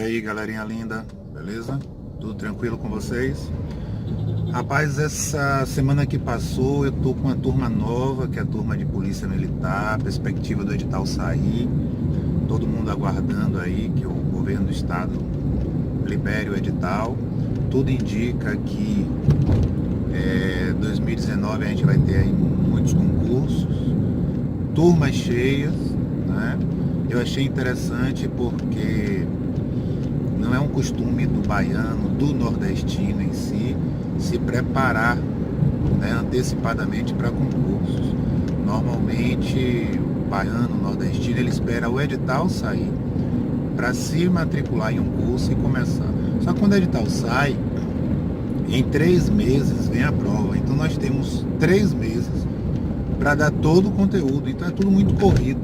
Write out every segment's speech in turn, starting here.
aí, galerinha linda, beleza? Tudo tranquilo com vocês? Rapaz, essa semana que passou eu tô com uma turma nova, que é a turma de Polícia Militar, perspectiva do edital sair, todo mundo aguardando aí que o governo do estado libere o edital. Tudo indica que 2019 a gente vai ter aí muitos concursos, turmas cheias, né? Eu achei interessante porque não é um costume do baiano, do nordestino em si, se preparar, né, antecipadamente para concursos. Normalmente o baiano, o nordestino, ele espera o edital sair para se matricular em um curso e começar. Só que quando o edital sai, em 3 meses vem a prova. Então nós temos 3 meses para dar todo o conteúdo. Então é tudo muito corrido,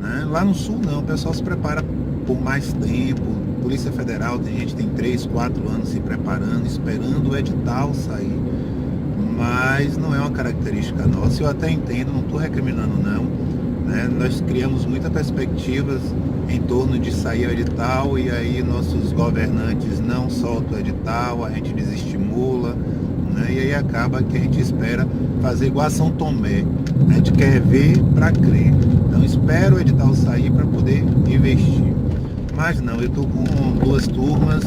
né? Lá no sul não, o pessoal se prepara por mais tempo. Polícia Federal, tem gente que tem 3, 4 anos se preparando, esperando o edital sair. Mas não é uma característica nossa. Eu até entendo, não estou recriminando não, né? Nós criamos muitas perspectivas em torno de sair o edital e aí nossos governantes não soltam o edital, a gente desestimula, né? E aí acaba que a gente espera fazer igual a São Tomé. A gente quer ver para crer. Então espera o edital sair para poder investir. Mas não, eu estou com 2 turmas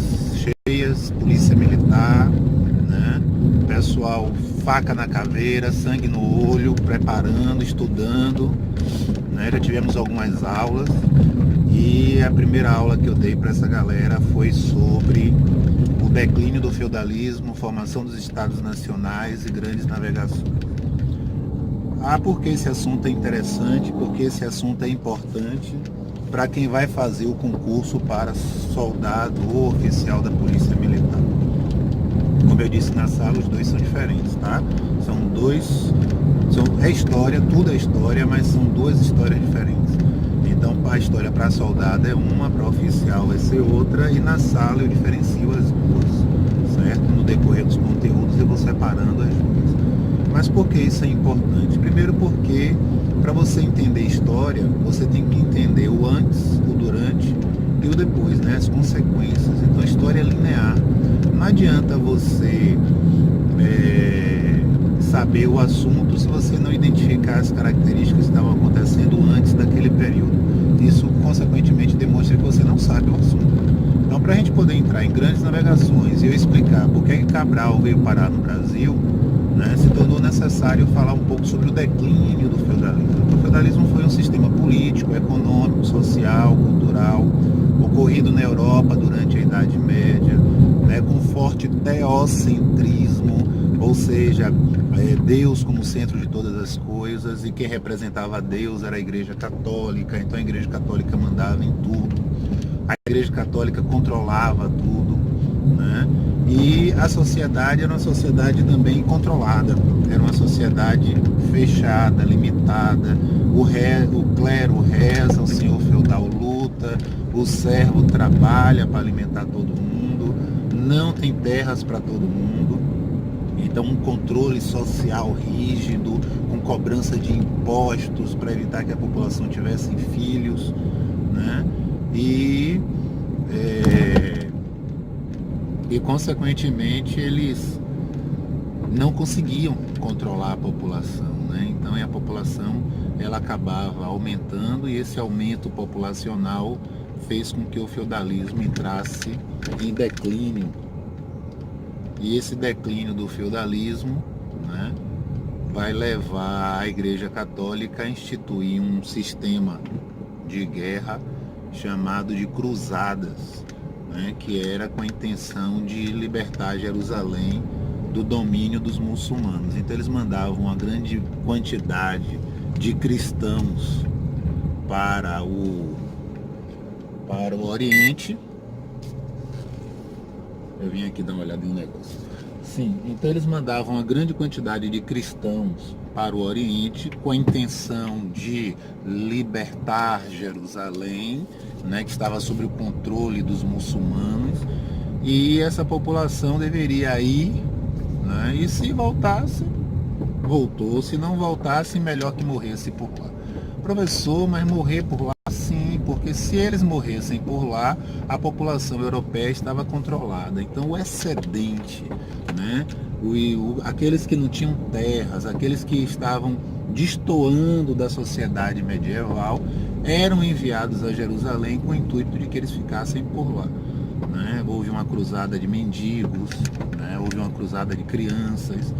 cheias, Polícia Militar, né? Pessoal, faca na caveira, sangue no olho, preparando, estudando, né? Já tivemos algumas aulas e a primeira aula que eu dei para essa galera foi sobre o declínio do feudalismo, formação dos estados nacionais e grandes navegações. Porque esse assunto é interessante, porque esse assunto é importante para quem vai fazer o concurso para soldado ou oficial da Polícia Militar. Como eu disse na sala, os dois são diferentes, tá? É história, tudo é história, mas são 2 histórias diferentes. Então a história para soldado é uma, para oficial vai ser outra, e na sala eu diferencio as duas, certo? No decorrer dos conteúdos eu vou separando as duas. Mas por que isso é importante? Primeiro porque para você entender história, você tem que entender o antes, o durante e o depois, né? As consequências. Então a história é linear. Não adianta você saber o assunto se você não identificar as características que estavam acontecendo antes daquele período. Isso, consequentemente, demonstra que você não sabe o assunto. Então, para a gente poder entrar em grandes navegações e eu explicar por que Cabral veio parar no Brasil, né, se tornou necessário falar um pouco sobre o declínio do feudalismo. O feudalismo foi um sistema político, econômico, social, cultural, ocorrido na Europa durante a Idade Média, né, com forte teocentrismo, ou seja, Deus como centro de todas as coisas, e quem representava Deus era a Igreja Católica. Então a Igreja Católica mandava em tudo, a Igreja Católica controlava tudo, né? E a sociedade era uma sociedade também controlada, era uma sociedade fechada, limitada. O clero reza, o senhor feudal luta, o servo trabalha para alimentar todo mundo, não tem terras para todo mundo. Então um controle social rígido, com cobrança de impostos para evitar que a população tivesse filhos, né? E consequentemente eles não conseguiam controlar a população, né? Então a população ela acabava aumentando e esse aumento populacional fez com que o feudalismo entrasse em declínio. E esse declínio do feudalismo, né, vai levar a Igreja Católica a instituir um sistema de guerra chamado de cruzadas, né, que era com a intenção de libertar Jerusalém do domínio dos muçulmanos. Então eles mandavam uma grande quantidade de cristãos para o Oriente. Eu vim aqui dar uma olhada no negócio. Sim, então eles mandavam uma grande quantidade de cristãos para o Oriente com a intenção de libertar Jerusalém, né, que estava sob o controle dos muçulmanos, e essa população deveria ir, né, e se voltasse, voltou, se não voltasse, melhor que morresse por lá. Professor, mas morrer por lá? Sim, porque se eles morressem por lá, a população europeia estava controlada. Então o excedente, né? Aqueles que não tinham terras, aqueles que estavam destoando da sociedade medieval, eram enviados a Jerusalém com o intuito de que eles ficassem por lá. Né? Houve uma cruzada de mendigos, né? Houve uma cruzada de crianças.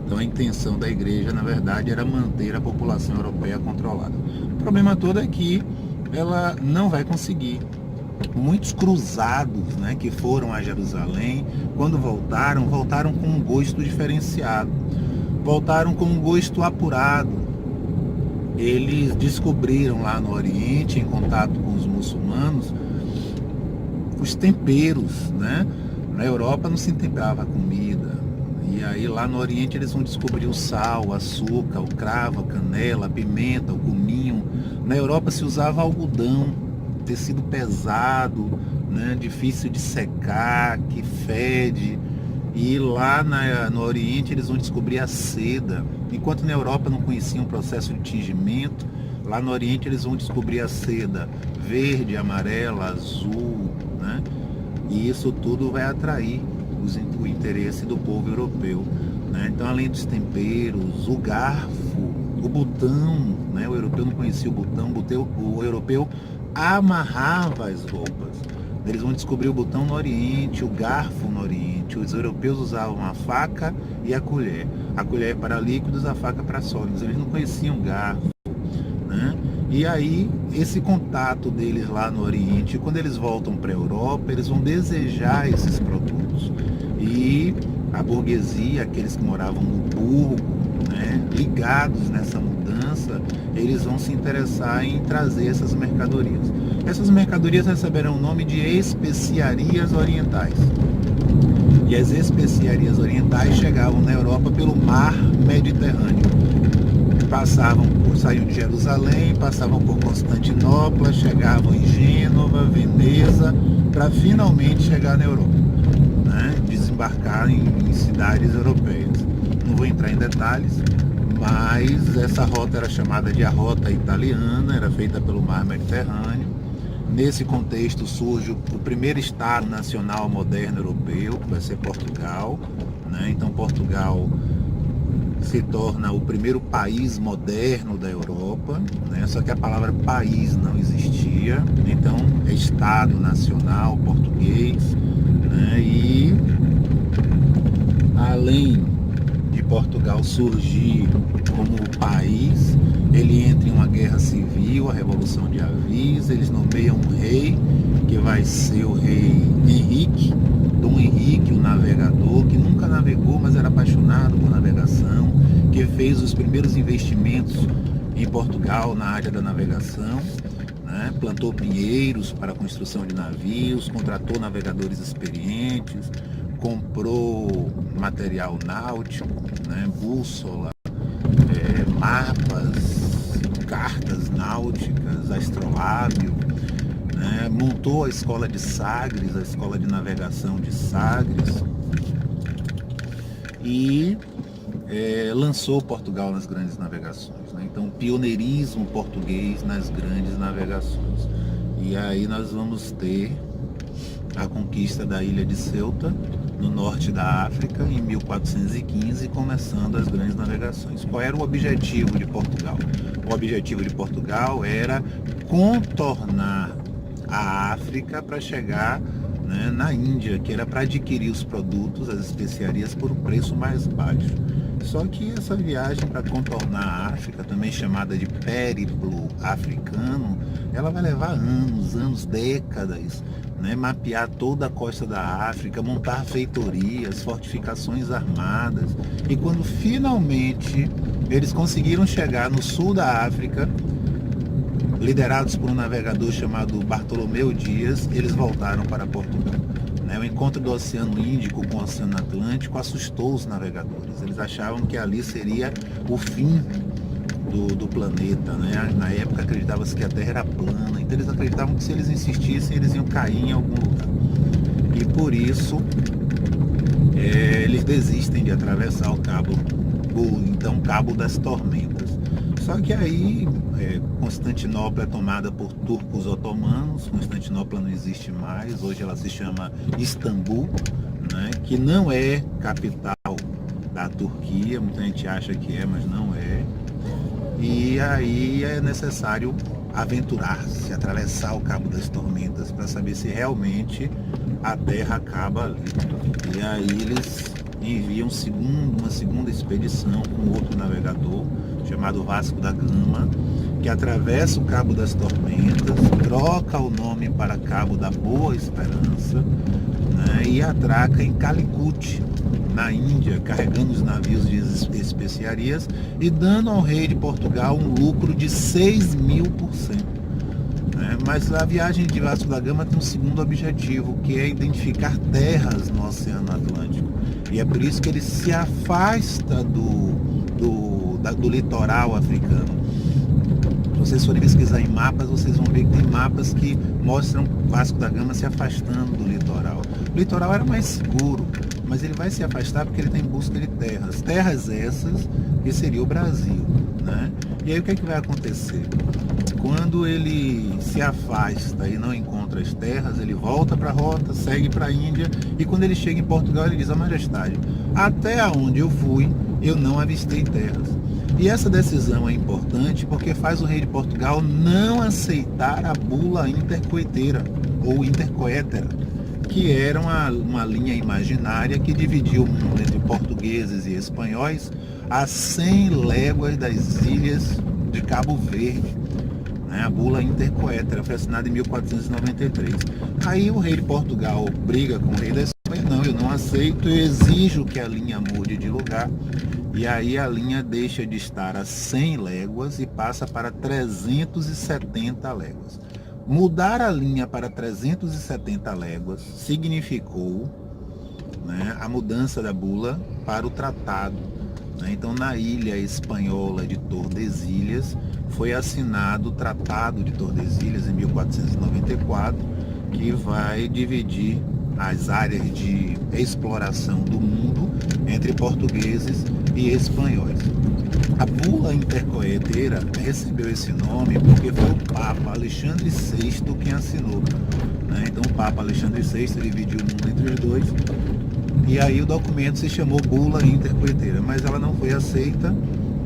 Então a intenção da igreja, na verdade, era manter a população europeia controlada. O problema todo é que ela não vai conseguir. Muitos cruzados, né, que foram a Jerusalém, quando voltaram com um gosto diferenciado. Voltaram com um gosto apurado. Eles descobriram lá no Oriente, em contato com os muçulmanos, os temperos, né? Na Europa não se temperava a comida. E aí lá no Oriente eles vão descobrir o sal, o açúcar, o cravo, a canela, a pimenta, o cominho. Na Europa se usava algodão, tecido pesado, né? Difícil de secar, que fede. E lá no Oriente eles vão descobrir a seda. Enquanto na Europa não conheciam o processo de tingimento, lá no Oriente eles vão descobrir a seda verde, amarela, azul, né? E isso tudo vai atrair o interesse do povo europeu, né? Então, além dos temperos, o garfo, o botão, né? O europeu não conhecia o botão, o europeu amarrava as roupas. Eles vão descobrir o botão no Oriente, o garfo no Oriente. Os europeus usavam a faca e a colher. A colher para líquidos, a faca para sólidos. Eles não conheciam garfo, né? E aí, esse contato deles lá no Oriente, quando eles voltam para a Europa, eles vão desejar esses produtos. E a burguesia, aqueles que moravam no burgo, né, ligados nessa mudança, eles vão se interessar em trazer essas mercadorias. Essas mercadorias receberão o nome de especiarias orientais. E as especiarias orientais chegavam na Europa pelo mar Mediterrâneo. Saíam de Jerusalém, passavam por Constantinopla, chegavam em Gênova, Veneza, para finalmente chegar na Europa, né? Desembarcar em cidades europeias. Não vou entrar em detalhes, mas essa rota era chamada de a Rota Italiana, era feita pelo mar Mediterrâneo. Nesse contexto surge o primeiro Estado nacional moderno europeu, que vai ser Portugal, né? Então Portugal se torna o primeiro país moderno da Europa, né? Só que a palavra país não existia, então é Estado Nacional Português, né? E além de Portugal surgir como país, ele entra em uma guerra civil, a Revolução de Avis, eles nomeiam um rei, que vai ser o rei Henrique, Dom Henrique, o navegador, que nunca navegou, mas era apaixonado por navegação, que fez os primeiros investimentos em Portugal na área da navegação, né? Plantou pinheiros para a construção de navios, contratou navegadores experientes, comprou material náutico, né? Bússola, mapas, cartas náuticas, astrolábio, né? Montou a escola de Sagres, a escola de navegação de Sagres, e lançou Portugal nas grandes navegações, né? Então, pioneirismo português nas grandes navegações. E aí nós vamos ter a conquista da ilha de Ceuta, no norte da África, em 1415, começando as grandes navegações. Qual era o objetivo de Portugal? O objetivo de Portugal era contornar a África para chegar, né, na Índia, que era para adquirir os produtos, as especiarias, por um preço mais baixo. Só que essa viagem para contornar a África, também chamada de périplo africano, ela vai levar anos, décadas, né? Mapear toda a costa da África, montar feitorias, fortificações armadas. E quando finalmente eles conseguiram chegar no sul da África, liderados por um navegador chamado Bartolomeu Dias, eles voltaram para Portugal. O encontro do Oceano Índico com o Oceano Atlântico assustou os navegadores. Eles achavam que ali seria o fim do planeta, né? Na época acreditava-se que a Terra era plana, então eles acreditavam que se eles insistissem, eles iam cair em algum lugar. E por isso eles desistem de atravessar o Cabo das Tormentas. Só que aí Constantinopla é tomada por turcos otomanos, Constantinopla não existe mais, hoje ela se chama Istambul, né, que não é capital da Turquia, muita gente acha que é, mas não é. E aí é necessário aventurar-se, atravessar o Cabo das Tormentas para saber se realmente a Terra acaba ali. E aí eles enviam uma segunda expedição com outro navegador chamado Vasco da Gama, que atravessa o Cabo das Tormentas, troca o nome para Cabo da Boa Esperança, né, e atraca em Calicut, na Índia, carregando os navios de especiarias e dando ao rei de Portugal um lucro de 6.000%. Né? Mas a viagem de Vasco da Gama tem um segundo objetivo, que é identificar terras no Oceano Atlântico. E é por isso que ele se afasta do litoral africano. Se vocês forem pesquisar em mapas, vocês vão ver que tem mapas que mostram Vasco da Gama se afastando do litoral. O litoral era mais seguro, mas ele vai se afastar porque ele está em busca de terras. Terras essas que seria o Brasil, né? E aí o que é que vai acontecer? Quando ele se afasta e não encontra as terras, ele volta para a rota, segue para a Índia, e quando ele chega em Portugal, ele diz: "A Majestade, até onde eu fui, eu não avistei terras." E essa decisão é importante porque faz o rei de Portugal não aceitar a bula intercoeteira, ou intercoétera, que era uma linha imaginária que dividia o mundo entre portugueses e espanhóis a 100 léguas das ilhas de Cabo Verde. A bula intercoétera foi assinada em 1493. Aí o rei de Portugal briga com o rei da Espanha: "Não, eu não aceito, eu exijo que a linha mude de lugar." E aí a linha deixa de estar a 100 léguas e passa para 370 léguas. Mudar a linha para 370 léguas significou, né, a mudança da bula para o tratado. Então, na ilha espanhola de Tordesilhas, foi assinado o Tratado de Tordesilhas em 1494, que vai dividir as áreas de exploração do mundo entre portugueses e espanhóis. A bula intercoeteira recebeu esse nome porque foi o Papa Alexandre VI quem assinou. Então o Papa Alexandre VI dividiu o mundo entre os dois, e aí o documento se chamou Bula Intercoeteira, mas ela não foi aceita,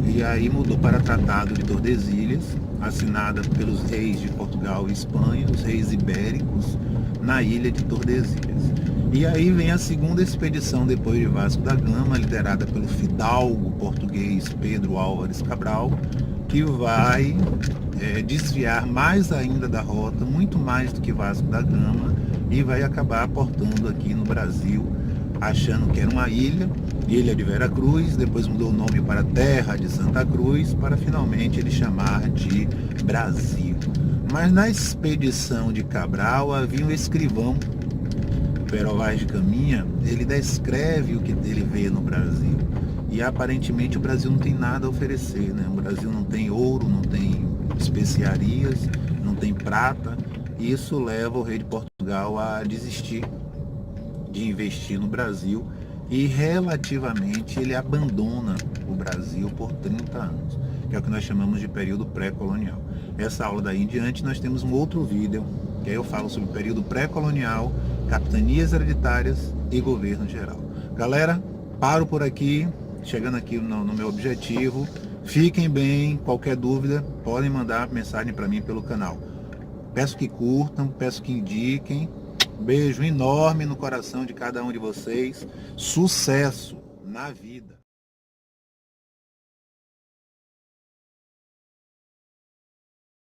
e aí mudou para Tratado de Tordesilhas, assinada pelos reis de Portugal e Espanha, os reis ibéricos, na ilha de Tordesilhas. E aí vem a segunda expedição depois de Vasco da Gama, liderada pelo fidalgo português Pedro Álvares Cabral, que vai desviar mais ainda da rota, muito mais do que Vasco da Gama, e vai acabar aportando aqui no Brasil, achando que era uma ilha de Vera Cruz, depois mudou o nome para Terra de Santa Cruz, para finalmente ele chamar de Brasil. Mas na expedição de Cabral havia um escrivão, Pero Vaz de Caminha, ele descreve o que ele vê no Brasil. E aparentemente o Brasil não tem nada a oferecer, né? O Brasil não tem ouro, não tem especiarias, não tem prata. E isso leva o rei de Portugal a desistir de investir no Brasil, e relativamente ele abandona o Brasil por 30 anos, que é o que nós chamamos de período pré-colonial. Essa aula daí em diante nós temos um outro vídeo, que aí eu falo sobre o período pré-colonial, capitanias hereditárias e governo geral. Galera, paro por aqui, chegando aqui no meu objetivo. Fiquem bem, qualquer dúvida podem mandar mensagem para mim pelo canal. Peço que curtam, peço que indiquem. Beijo enorme no coração de cada um de vocês. Sucesso na vida!